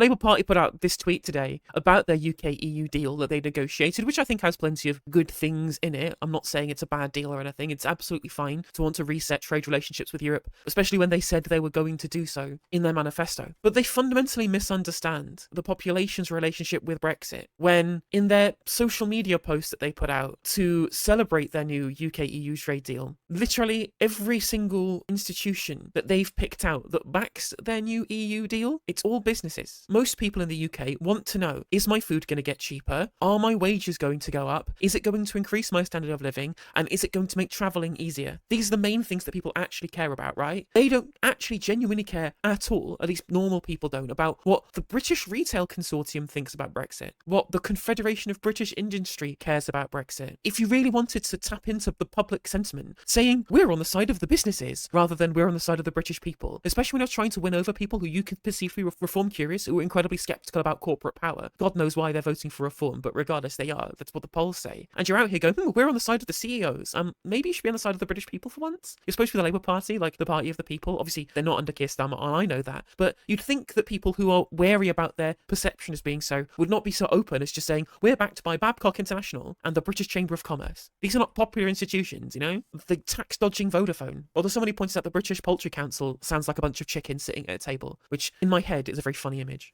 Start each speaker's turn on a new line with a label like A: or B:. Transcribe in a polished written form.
A: The Labour Party put out this tweet today about their UK-EU deal that they negotiated, which I think has plenty of good things in it. I'm not saying it's a bad deal or anything. It's absolutely fine to want to reset trade relationships with Europe, especially when they said they were going to do so in their manifesto. But they fundamentally misunderstand the population's relationship with Brexit when, in their social media post that they put out to celebrate their new UK-EU trade deal, literally every single institution that they've picked out that backs their new EU deal, it's all businesses. Most people in the UK want to know, is my food going to get cheaper? Are my wages going to go up? Is it going to increase my standard of living? And is it going to make travelling easier? These are the main things that people actually care about, right? They don't actually genuinely care at all, at least normal people don't, about what the British Retail Consortium thinks about Brexit, what the Confederation of British Industry cares about Brexit. If you really wanted to tap into the public sentiment, saying we're on the side of the businesses rather than we're on the side of the British people, especially when you're trying to win over people who you could perceive to be reform curious, who are incredibly skeptical about corporate power. God knows why they're voting for reform, but regardless, they are. That's what the polls say. And you're out here going, we're on the side of the CEOs. Maybe you should be on the side of the British people for once. You're supposed to be the Labour Party, like the party of the people. Obviously, they're not under Keir Starmer, and I know that. But you'd think that people who are wary about their perception as being so would not be so open as just saying, we're backed by Babcock International and the British Chamber of Commerce. These are not popular institutions, you know? The tax-dodging Vodafone. Although somebody points out the British Poultry Council sounds like a bunch of chickens sitting at a table, which in my head is a very funny image.